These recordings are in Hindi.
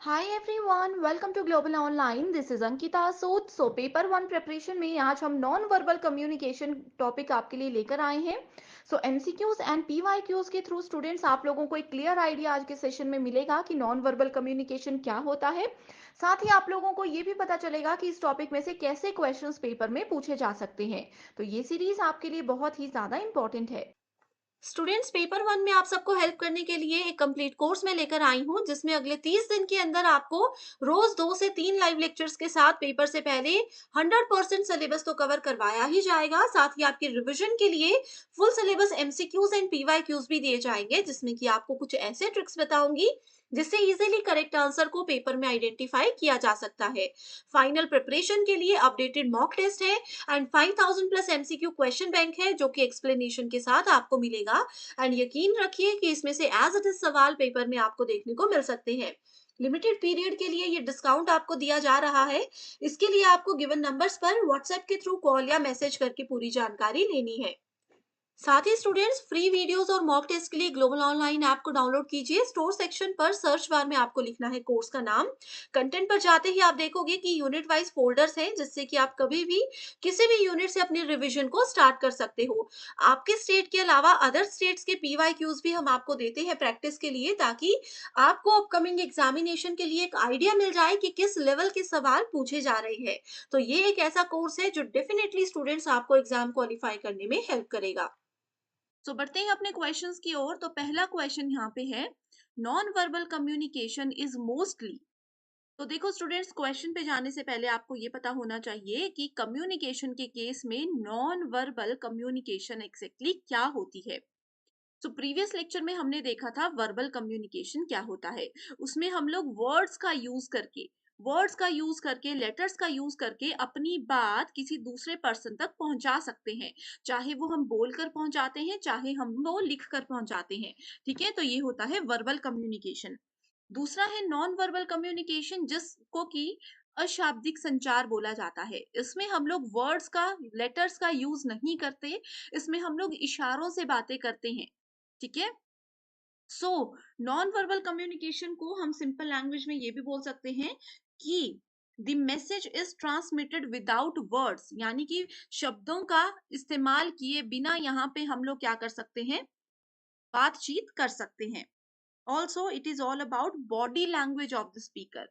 Hi everyone, welcome to Global Online. This is Ankita Sood. So paper one preparation में आज हम नॉन वर्बल कम्युनिकेशन टॉपिक आपके लिए लेकर आए हैं. सो एमसीक्यूज एंड पीवाईक्यूज के थ्रू स्टूडेंट्स आप लोगों को एक क्लियर आइडिया आज के सेशन में मिलेगा कि नॉन वर्बल कम्युनिकेशन क्या होता है. साथ ही आप लोगों को ये भी पता चलेगा कि इस टॉपिक में से कैसे क्वेश्चंस पेपर में पूछे जा सकते हैं. तो ये सीरीज आपके लिए बहुत ही ज्यादा इंपॉर्टेंट है. स्टूडेंट्स, पेपर वन में आप सबको हेल्प करने के लिए एक कंप्लीट कोर्स में लेकर आई हूँ, जिसमें अगले 30 दिन के अंदर आपको रोज 2 से 3 लाइव लेक्चर्स के साथ पेपर से पहले 100% सिलेबस तो कवर करवाया ही जाएगा। साथ ही आपके रिवीजन के लिए full syllabus MCQs and PYQs भी दिए जाएंगे, जिसमें कि आपको कुछ ऐसे ट्रिक्स बताऊंगी जिससे इजीली करेक्ट आंसर को पेपर में आइडेंटिफाई किया जा सकता है। फाइनल प्रिपरेशन के लिए अपडेटेड मॉक टेस्ट है and 5000 plus MCQ question bank है, जो कि एक्सप्लेनेशन के साथ आपको मिलेगा। एंड यकीन रखिए कि इसमें से एज इट इज सवाल पेपर में आपको देखने को मिल सकते हैं। लिमिटेड पीरियड के लिए ये डिस्काउंट आपको दिया जा रहा है। इसके लिए आपको गिवन नंबर्स पर व्हाट्सएप के थ्रू कॉल या मैसेज करके पूरी जानकारी लेनी है। साथ ही स्टूडेंट्स, फ्री वीडियोस और मॉक टेस्ट के लिए ग्लोबल ऑनलाइन ऐप को डाउनलोड कीजिए। स्टोर सेक्शन पर सर्च बार में आपको लिखना है कोर्स का नाम। कंटेंट पर जाते ही आप देखोगे कि यूनिट वाइज फोल्डर्स हैं, जिससे कि आप कभी भी किसी भी यूनिट से अपनी रिवीजन को स्टार्ट कर सकते हो। आपके स्टेट के अलावा अदर स्टेट्स के पीवाईक्यूज भी हम आपको देते हैं प्रैक्टिस के लिए, ताकि आपको अपकमिंग एग्जामिनेशन के लिए एक आइडिया मिल जाए कि किस लेवल के सवाल पूछे जा रहे हैं। तो ये एक ऐसा कोर्स है जो डेफिनेटली स्टूडेंट्स आपको एग्जाम क्वालिफाई करने में हेल्प करेगा। सो बढ़ते हैं अपने क्वेश्चंस की ओर। तो पहला क्वेश्चन यहाँ पे है, non verbal communication is mostly. तो देखो स्टूडेंट्स, क्वेश्चन पे जाने से पहले आपको ये पता होना चाहिए कि कम्युनिकेशन के केस में नॉन वर्बल कम्युनिकेशन एग्जैक्टली क्या होती है। तो प्रीवियस लेक्चर में हमने देखा था वर्बल कम्युनिकेशन क्या होता है। उसमें हम लोग वर्ड्स का यूज करके लेटर्स का यूज करके अपनी बात किसी दूसरे पर्सन तक पहुंचा सकते हैं। चाहे वो हम बोलकर पहुंचाते हैं, चाहे हम वो लिख कर पहुंचाते हैं। ठीक है, तो ये होता है वर्बल कम्युनिकेशन। दूसरा है नॉन वर्बल कम्युनिकेशन, जिसको कि अशाब्दिक संचार बोला जाता है। इसमें हम लोग वर्ड्स का, लेटर्स का यूज नहीं करते। इसमें हम लोग इशारों से बातें करते हैं। ठीक है। सो नॉन वर्बल कम्युनिकेशन को हम सिंपल लैंग्वेज में ये भी बोल सकते हैं कि the message is transmitted without words, यानी कि शब्दों का इस्तेमाल किए बिना यहाँ पे हम लोग क्या कर सकते हैं, बातचीत कर सकते हैं। Also it is all about body language of the speaker.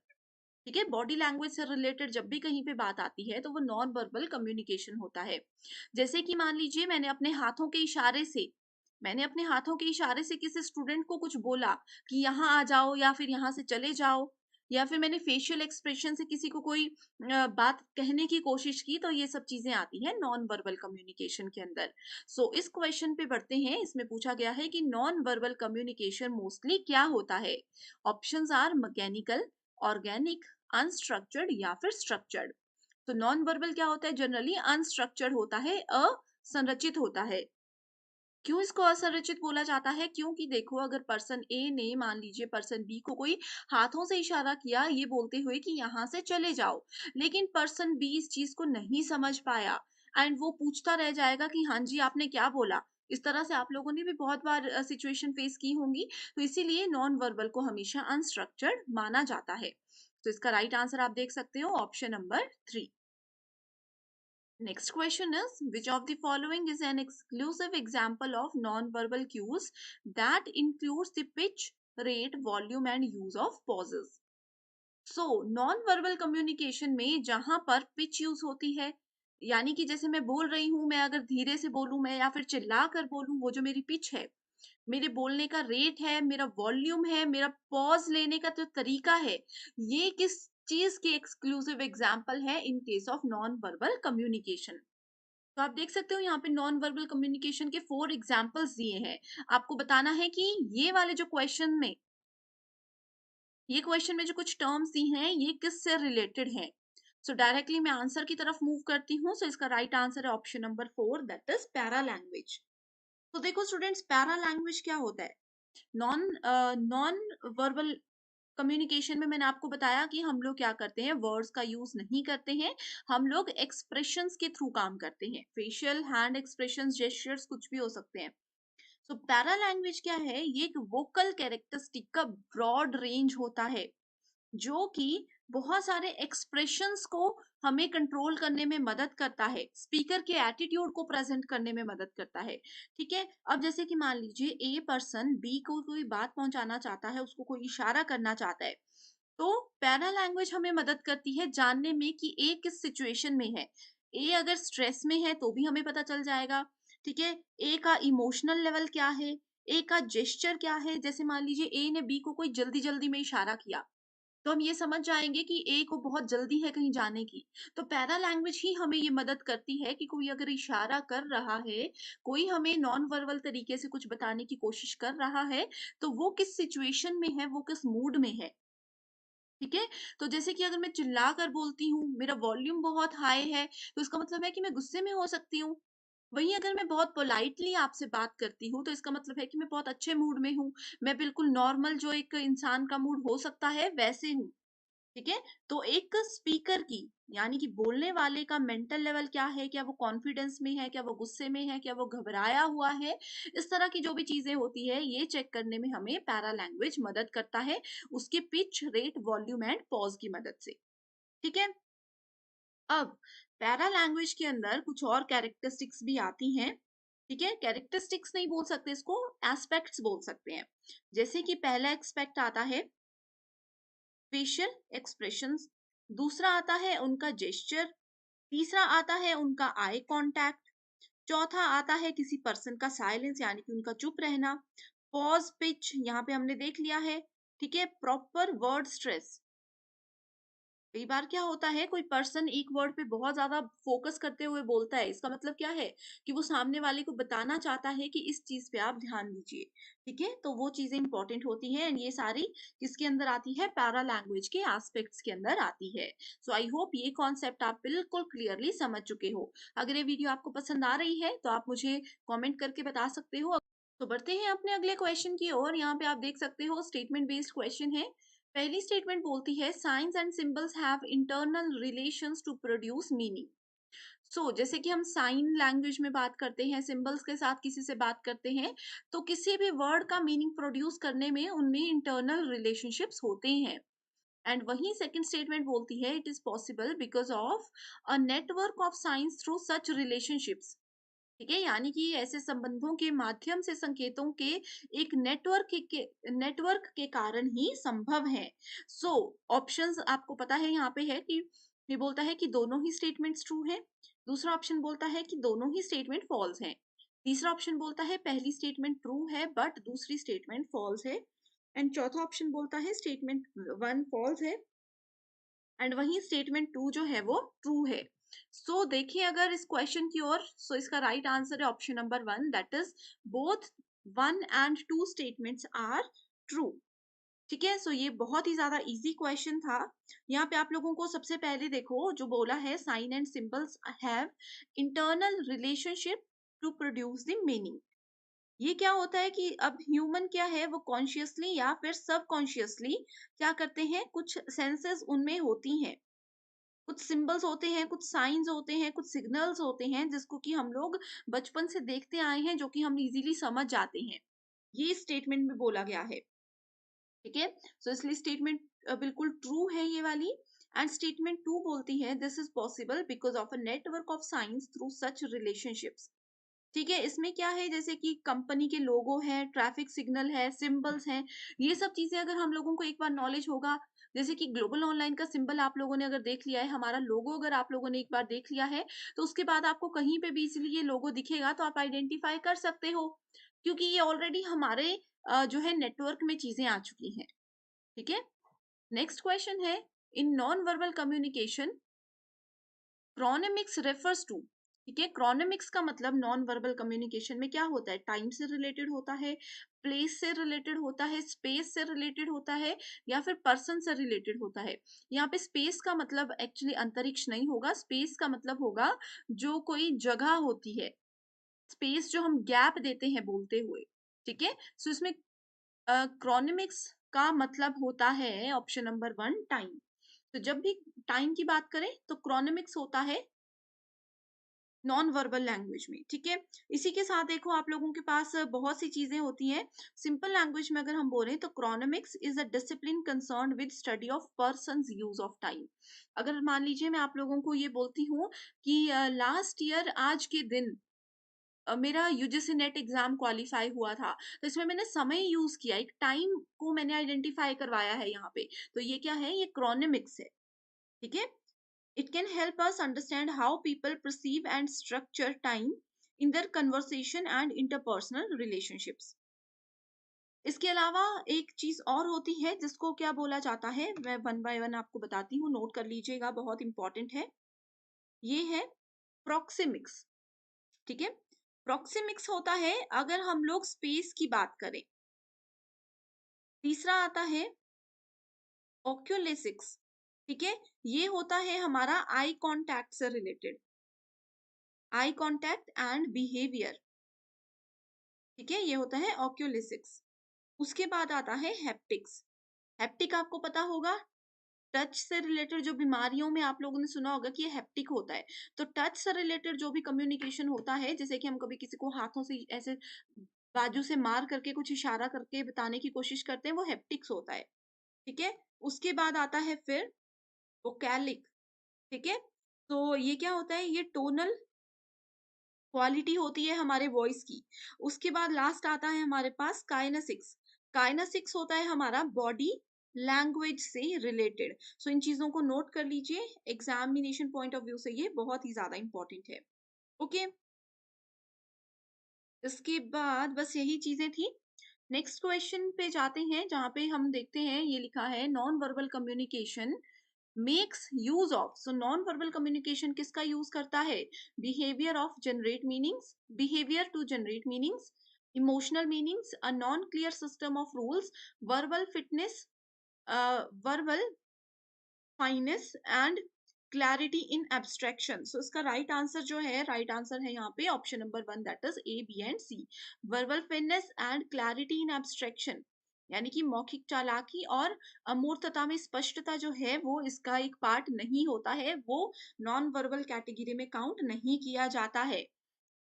ठीक है, बॉडी लैंग्वेज से रिलेटेड जब भी कहीं पे बात आती है तो वो नॉन वर्बल कम्युनिकेशन होता है। जैसे कि मान लीजिए मैंने अपने हाथों के इशारे से किसी स्टूडेंट को कुछ बोला कि यहाँ आ जाओ या फिर यहाँ से चले जाओ, या फिर मैंने फेशियल एक्सप्रेशन से किसी को कोई बात कहने की कोशिश की, तो ये सब चीजें आती है नॉन वर्बल कम्युनिकेशन के अंदर। सो इस क्वेश्चन पे बढ़ते हैं। इसमें पूछा गया है कि नॉन वर्बल कम्युनिकेशन मोस्टली क्या होता है। Options are mechanical, organic, unstructured या फिर स्ट्रक्चर्ड। तो नॉन वर्बल क्या होता है, जनरली अनस्ट्रक्चर्ड होता है, असंरचित होता है। क्यों इसको असंरचित बोला जाता है, क्योंकि देखो अगर पर्सन ए ने मान लीजिए पर्सन बी को कोई हाथों से इशारा किया ये बोलते हुए कि यहाँ से चले जाओ, लेकिन पर्सन बी इस चीज को नहीं समझ पाया एंड वो पूछता रह जाएगा कि हाँ जी आपने क्या बोला। इस तरह से आप लोगों ने भी बहुत बार सिचुएशन फेस की होंगी। तो इसीलिए नॉन वर्बल को हमेशा अनस्ट्रक्चर्ड माना जाता है। तो इसका राइट आंसर आप देख सकते हो option number 3। Next question is, which of the following is an exclusive example of non-verbal cues that includes the pitch, rate, volume and use of pauses? So, non-verbal communication में जहां पर pitch यूज होती है, यानी कि जैसे मैं बोल रही हूं, मैं अगर धीरे से बोलूं मैं या फिर चिल्ला कर बोलूं, वो जो मेरी पिच है, मेरे बोलने का रेट है, मेरा वॉल्यूम है, मेरा पॉज लेने का जो तरीका है, ये किस चीज की एक्सक्लूसिव एग्जाम्पल है in case of non verbal communication. तो आप देख सकते हो यहाँ पे नॉन वर्बल कम्युनिकेशन के 4 एग्जाम्पल्स दिए हैं। आपको बताना है कि ये क्वेश्चन में जो कुछ टर्म्स दी हैं ये किससे रिलेटेड हैं। सो डायरेक्टली मैं आंसर की तरफ मूव करती हूँ। सो इसका राइट आंसर है option number 4, that is para language. तो देखो स्टूडेंट्स, पैरा लैंग्वेज क्या होता है। नॉन नॉन वर्बल कम्युनिकेशन में मैंने आपको बताया कि हम लोग क्या करते हैं, वर्ड्स का यूज नहीं करते हैं। हम लोग एक्सप्रेशंस के थ्रू काम करते हैं, फेशियल, हैंड एक्सप्रेशंस, जेस्चर्स, कुछ भी हो सकते हैं। सो पैरा लैंग्वेज क्या है, ये एक वोकल कैरेक्टरिस्टिक का ब्रॉड रेंज होता है। जो कि बहुत सारे एक्सप्रेशंस को हमें कंट्रोल करने में मदद करता है, स्पीकर के एटीट्यूड को प्रेजेंट करने में मदद करता है। ठीक है, अब जैसे कि मान लीजिए ए पर्सन बी को कोई बात पहुंचाना चाहता है, उसको कोई इशारा करना चाहता है, तो पैरा लैंग्वेज हमें मदद करती है जानने में कि ए किस सिचुएशन में है। ए अगर स्ट्रेस में है तो भी हमें पता चल जाएगा। ठीक है, ए का इमोशनल लेवल क्या है, ए का जेस्चर क्या है। जैसे मान लीजिए ए ने बी को कोई जल्दी जल्दी में इशारा किया, तो हम ये समझ जाएंगे कि ए को बहुत जल्दी है कहीं जाने की। तो पैरा लैंग्वेज ही हमें ये मदद करती है कि कोई अगर इशारा कर रहा है, कोई हमें नॉन वर्बल तरीके से कुछ बताने की कोशिश कर रहा है, तो वो किस सिचुएशन में है, वो किस मूड में है। ठीक है, तो जैसे कि अगर मैं चिल्ला कर बोलती हूँ, मेरा वॉल्यूम बहुत हाई है, तो इसका मतलब है कि मैं गुस्से में हो सकती हूँ। वहीं अगर मैं बहुत पोलाइटली आपसे बात करती हूँ, तो इसका मतलब है कि मैं बहुत अच्छे मूड में हूँ। मैं बिल्कुल नॉर्मल जो एक इंसान का मूड हो सकता है वैसे हूँ। ठीक है, तो एक स्पीकर की, यानी कि बोलने वाले का मेंटल लेवल क्या है, क्या वो कॉन्फिडेंस में है, क्या वो गुस्से में है, क्या वो घबराया हुआ है, इस तरह की जो भी चीजें होती है, ये चेक करने में हमें पैरा लैंग्वेज मदद करता है, उसके pitch, rate, volume and pause की मदद से। ठीक है, अब पैरा लैंग्वेज के अंदर कुछ और कैरेक्टरिस्टिक्स भी आती हैं। ठीक है, कैरेक्टरिस्टिक्स नहीं बोल सकते इसको, एस्पेक्ट्स बोल सकते हैं। जैसे कि पहला एक्सपेक्ट आता है फेशियल एक्सप्रेशंस, दूसरा आता है उनका जेस्चर, तीसरा आता है उनका आई कांटेक्ट, चौथा आता है किसी पर्सन का साइलेंस यानी कि उनका चुप रहना, पॉज, पिच यहाँ पे हमने देख लिया है। ठीक है, प्रॉपर वर्ड स्ट्रेस। कई बार क्या होता है, कोई पर्सन एक वर्ड पे बहुत ज्यादा फोकस करते हुए बोलता है, इसका मतलब क्या है कि वो सामने वाले को बताना चाहता है कि इस चीज पे आप ध्यान दीजिए। ठीक है, तो वो चीजें इंपॉर्टेंट होती हैं, ये सारी किसके अंदर आती है, पैरा लैंग्वेज के एस्पेक्ट्स के अंदर आती है। सो आई होप ये कॉन्सेप्ट आप बिल्कुल क्लियरली समझ चुके हो। अगर ये वीडियो आपको पसंद आ रही है तो आप मुझे कॉमेंट करके बता सकते हो। तो बढ़ते हैं अपने अगले क्वेश्चन की ओर। यहाँ पे आप देख सकते हो स्टेटमेंट बेस्ड क्वेश्चन है। पहली स्टेटमेंट बोलती है signs and symbols have internal relations to produce meaning. So जैसे कि हम साइन लैंग्वेज में बात करते हैं, सिंबल्स के साथ किसी से बात करते हैं, तो किसी भी वर्ड का मीनिंग प्रोड्यूस करने में उनमें इंटरनल रिलेशनशिप्स होते हैं। एंड वही सेकंड स्टेटमेंट बोलती है it is possible because of a network of science through such relationships. ठीक है, यानी कि ऐसे संबंधों के माध्यम से संकेतों के एक नेटवर्क के कारण ही संभव है। सो ऑप्शंस आपको पता है यहाँ पे है कि ये बोलता है कि दोनों ही स्टेटमेंट्स ट्रू हैं, दूसरा ऑप्शन बोलता है कि दोनों ही स्टेटमेंट फॉल्स हैं, तीसरा ऑप्शन बोलता है पहली स्टेटमेंट ट्रू है बट दूसरी स्टेटमेंट फॉल्स है, एंड चौथा ऑप्शन बोलता है स्टेटमेंट वन फॉल्स है एंड वही स्टेटमेंट टू जो है वो ट्रू है। सो देखिए अगर इस क्वेश्चन की ओर, सो इसका राइट आंसर है option number one, that is both one and two statements are true. ठीक है, सो ये बहुत ही ज्यादा इजी क्वेश्चन था। यहाँ पे आप लोगों को सबसे पहले देखो जो बोला है sign and symbols have internal relationship to produce the meaning. ये क्या होता है कि अब ह्यूमन क्या है, वो कॉन्शियसली या फिर सबकॉन्शियसली क्या करते हैं, कुछ सेंसेस उनमें होती हैं, कुछ सिंबल्स होते हैं, कुछ साइंस होते हैं, कुछ सिग्नल्स होते हैं जिसको कि हम लोग बचपन से देखते आए हैं, जो कि हम इजीली समझ जाते हैं। ये स्टेटमेंट में बोला गया है। ठीक है, सो इसलिए स्टेटमेंट बिल्कुल ट्रू है ये वाली। एंड स्टेटमेंट टू बोलती है this is possible because of a network of science through such relationships. ठीक है, इसमें क्या है, जैसे कि कंपनी के लोगो है, ट्रैफिक सिग्नल है, सिंबल्स हैं, ये सब चीजें अगर हम लोगों को एक बार नॉलेज होगा, जैसे कि ग्लोबल ऑनलाइन का सिंबल आप लोगों ने अगर देख लिया है, हमारा लोगो अगर आप लोगों ने एक बार देख लिया है, तो उसके बाद आपको कहीं पे भी इसलिए ये लोगो दिखेगा तो आप आइडेंटिफाई कर सकते हो, क्योंकि ये ऑलरेडी हमारे जो है नेटवर्क में चीजें आ चुकी हैं। ठीक है, नेक्स्ट क्वेश्चन है in non verbal communication chronemics refers to. ठीक है, क्रोनेमिक्स का मतलब नॉन वर्बल कम्युनिकेशन में क्या होता है, टाइम से रिलेटेड होता है, प्लेस से रिलेटेड होता है, स्पेस से रिलेटेड होता है, या फिर पर्सन से रिलेटेड होता है। यहाँ पे स्पेस का मतलब एक्चुअली अंतरिक्ष नहीं होगा, स्पेस का मतलब होगा जो कोई जगह होती है, स्पेस जो हम गैप देते हैं बोलते हुए। ठीक है, सो इसमें क्रोनेमिक्स का मतलब होता है ऑप्शन नंबर वन, टाइम। तो जब भी टाइम की बात करें तो क्रोनेमिक्स होता है नॉन वर्बल लैंग्वेज में, ठीक है। इसी के साथ देखो आप लोगों के पास बहुत सी चीजें होती हैं। सिंपल लैंग्वेज में अगर हम बोलें तो chronemics is a discipline concern with study of persons use of time. अगर मान लीजिए मैं आप लोगों को ये बोलती हूँ कि लास्ट ईयर आज के दिन मेरा यूजीसी नेट एग्जाम क्वालिफाई हुआ था, तो इसमें मैंने समय यूज किया, एक टाइम को मैंने आइडेंटिफाई करवाया है यहाँ पे, तो ये क्या है, ये क्रोनोमिक्स है, ठीक है। It can help us understand how people perceive and structure time in their conversation and interpersonal relationships. इसके अलावा एक चीज और होती है जिसको क्या बोला जाता है, मैं वन बाय वन आपको बताती हूँ, नोट कर लीजिएगा, बहुत इंपॉर्टेंट है। ये है प्रोक्सिमिक्स, ठीक है। प्रोक्सिमिक्स होता है अगर हम लोग स्पेस की बात करें। तीसरा आता है ओक्यूलेसिक्स, ठीक है। ये होता है हमारा आई कांटेक्ट से related, eye contact and behaviour, ठीक है, ये होता है ओक्यूलिसिक्स। उसके बाद आता है हैप्टिक्स। हैप्टिक आपको पता होगा, टच से रिलेटेड जो बीमारियों में आप लोगों ने सुना होगा कि ये हैप्टिक होता है। तो टच से रिलेटेड जो भी कम्युनिकेशन होता है, जैसे कि हम कभी किसी को हाथों से ऐसे बाजू से मार करके कुछ इशारा करके बताने की कोशिश करते हैं, वो हैप्टिक्स होता है, ठीक है। उसके बाद आता है फिर वोकैलिक, ठीक है। तो ये क्या होता है, ये टोनल क्वालिटी होती है हमारे वॉइस की। उसके बाद लास्ट आता है हमारे पास काइनेसिक्स। काइनेसिक्स होता है हमारा बॉडी लैंग्वेज से रिलेटेड। सो इन चीजों को नोट कर लीजिए, एग्जामिनेशन पॉइंट ऑफ व्यू से ये बहुत ही ज्यादा इंपॉर्टेंट है। ओके, इसके बाद बस यही चीजें थी। नेक्स्ट क्वेश्चन पे जाते हैं, जहाँ पे हम देखते हैं ये लिखा है non verbal communication makes use of. So non verbal communication किसका यूज करता है, behaviour of generate meanings, behaviour to generate meanings, emotional meanings, a non clear system of rules, verbal fitness, verbal fineness and clarity in abstraction. So इसका राइट आंसर जो है, राइट आंसर है यहाँ पे option number 1, that is A, B and C. Verbal fitness and clarity in abstraction, यानी कि मौखिक चालाकी और अमूर्तता में स्पष्टता जो है वो इसका एक पार्ट नहीं होता है, वो नॉन वर्बल कैटेगरी में काउंट नहीं किया जाता है,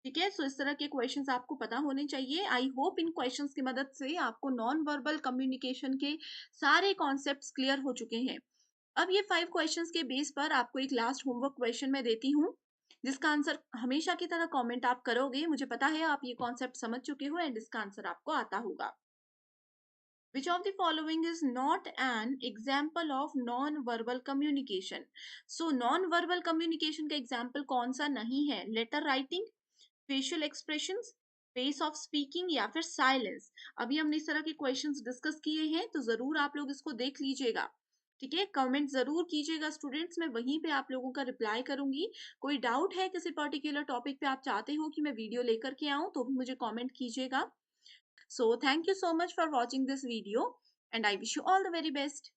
ठीक है। सो इस तरह के क्वेश्चंस आपको पता होने चाहिए। आई होप इन क्वेश्चंस की मदद से आपको नॉन वर्बल कम्युनिकेशन के सारे कॉन्सेप्ट्स क्लियर हो चुके हैं। अब ये 5 क्वेश्चंस के बेस पर आपको एक लास्ट होमवर्क क्वेश्चन मैं देती हूँ, जिसका आंसर हमेशा की तरह कमेंट आप करोगे। मुझे पता है आप ये कॉन्सेप्ट समझ चुके हो एंड इसका आंसर आपको आता होगा। Which of the following is not an example of non-verbal communication? So non-verbal communication का example कौन सा नहीं है? Letter writing, facial expressions, pace of speaking या फिर silence। अभी हमने इस तरह के क्वेश्चंस डिस्कस किए हैं, तो जरूर आप लोग इसको देख लीजिएगा, ठीक है। कमेंट जरूर कीजिएगा स्टूडेंट्स, मैं वहीं पे आप लोगों का रिप्लाई करूंगी। कोई डाउट है किसी पर्टिकुलर टॉपिक पे, आप चाहते हो कि मैं वीडियो लेकर के आऊं, तो भी मुझे कमेंट कीजिएगा। So thank you so much for watching this video and I wish you all the very best.